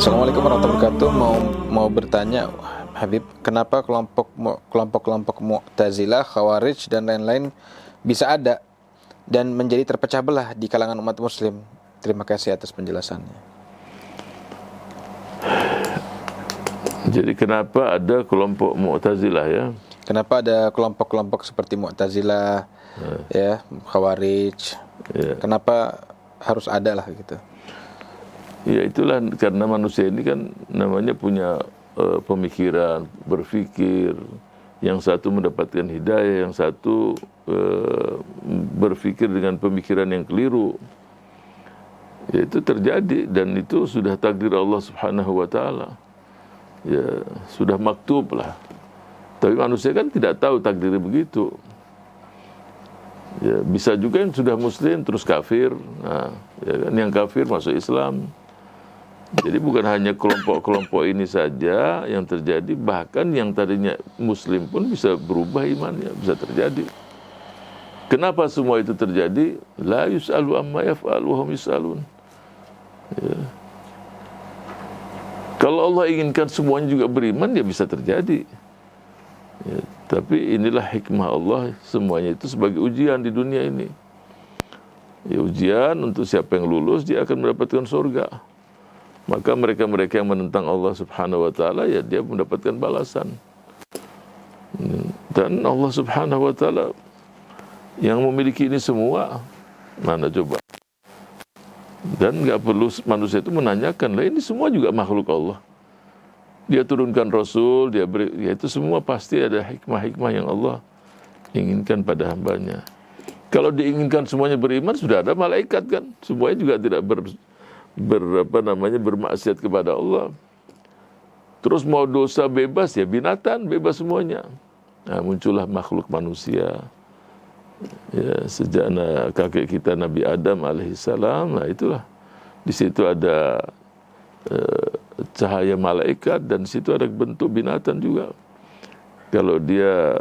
Assalamualaikum warahmatullahi wabarakatuh. Mau bertanya, Habib, kenapa kelompok-kelompok Mu'tazilah, Khawarij dan lain-lain bisa ada dan menjadi terpecah belah di kalangan umat Muslim? Terima kasih atas penjelasannya. Jadi kenapa ada kelompok Mu'tazilah ya? Kenapa ada kelompok-kelompok seperti Mu'tazilah, ya, Khawarij? Ya. Kenapa harus ada lah gitu? Ya itulah, karena manusia ini kan namanya punya pemikiran, berpikir. Yang satu mendapatkan hidayah, yang satu berpikir dengan pemikiran yang keliru. Ya, itu terjadi dan itu sudah takdir Allah Subhanahu wa taala. Ya, sudah maktub lah. Tapi manusia kan tidak tahu takdirnya begitu. Ya, bisa juga yang sudah muslim terus kafir. Nah, ya kan, yang kafir masuk Islam. Jadi bukan hanya kelompok-kelompok ini saja yang terjadi, bahkan yang tadinya muslim pun bisa berubah imannya, bisa terjadi. Kenapa semua itu terjadi? La yus'alu amma yaf'alu wa hum yus'alun. Ya. Kalau Allah inginkan semuanya juga beriman, ya bisa terjadi. Ya, tapi inilah hikmah Allah, semuanya itu sebagai ujian di dunia ini. Ya, ujian untuk siapa yang lulus, dia akan mendapatkan surga. Maka mereka-mereka yang menentang Allah Subhanahu wa taala, ya dia mendapatkan balasan. Dan Allah Subhanahu wa taala yang memiliki ini semua, mana coba? Dan nggak perlu manusia itu menanyakan, lah ini semua juga makhluk Allah. Dia turunkan Rasul, dia beri, ya itu semua pasti ada hikmah-hikmah yang Allah inginkan pada hambanya. Kalau diinginkan semuanya beriman, sudah ada malaikat kan, semuanya juga tidak bermaksiat kepada Allah. Terus mau dosa bebas, ya binatang bebas semuanya. Nah, muncullah makhluk manusia. Ya, sejak kakek kita Nabi Adam alaihissalam, nah itulah di situ ada cahaya malaikat dan di situ ada bentuk binatang juga. Kalau dia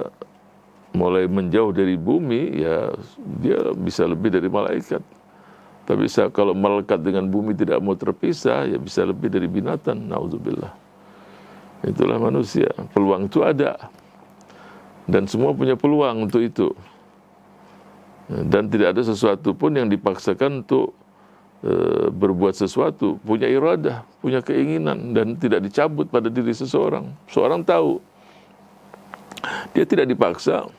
mulai menjauh dari bumi, ya dia bisa lebih dari malaikat. Tapi kalau melekat dengan bumi tidak mau terpisah, ya bisa lebih dari binatang. Nauzubillah. Itulah manusia. Peluang itu ada. Dan semua punya peluang untuk itu. Dan tidak ada sesuatu pun yang dipaksakan untuk berbuat sesuatu. Punya iradah, punya keinginan. Dan tidak dicabut pada diri seseorang. Seorang tahu. Dia tidak dipaksa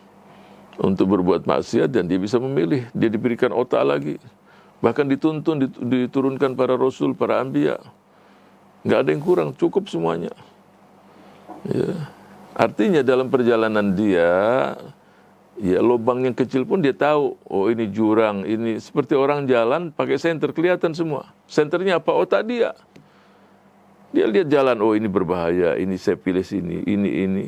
untuk berbuat maksiat dan dia bisa memilih. Dia diberikan otak lagi. Bahkan dituntun, diturunkan para rasul, para anbiya. Nggak ada yang kurang, cukup semuanya. Ya. Artinya dalam perjalanan dia, ya lubang yang kecil pun dia tahu. Oh ini jurang, ini seperti orang jalan pakai senter, kelihatan semua. Senternya apa? Otak dia. Dia lihat jalan, oh ini berbahaya, ini saya pilih sini, ini.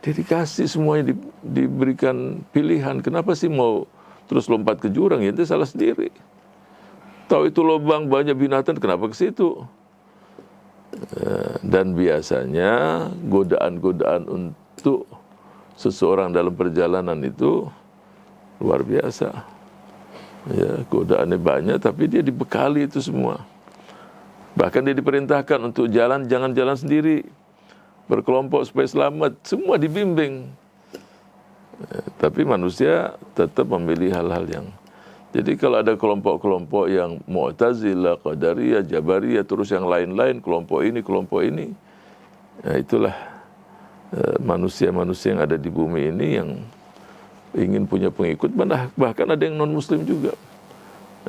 Dia dikasih semuanya, diberikan pilihan. Kenapa sih mau terus lompat ke jurang? Ya itu salah sendiri. Tahu itu lubang banyak binatang, kenapa ke situ? Dan biasanya godaan-godaan untuk seseorang dalam perjalanan itu luar biasa. Ya, godaannya banyak, tapi dia dibekali itu semua. Bahkan dia diperintahkan untuk jalan, jangan jalan sendiri. Berkelompok supaya selamat, semua dibimbing. Tapi manusia tetap memilih hal-hal yang. Jadi kalau ada kelompok-kelompok yang Mu'tazilah, Qadariyah, Jabariyah, terus yang lain-lain, kelompok ini, ya itulah manusia-manusia yang ada di bumi ini yang ingin punya pengikut, bahkan ada yang non-muslim juga.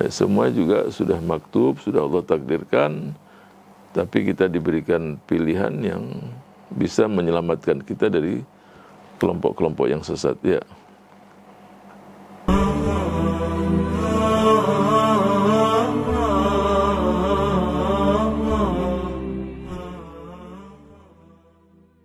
Semua juga sudah maktub, sudah Allah takdirkan, tapi kita diberikan pilihan yang bisa menyelamatkan kita dari kelompok-kelompok yang sesat. Ya.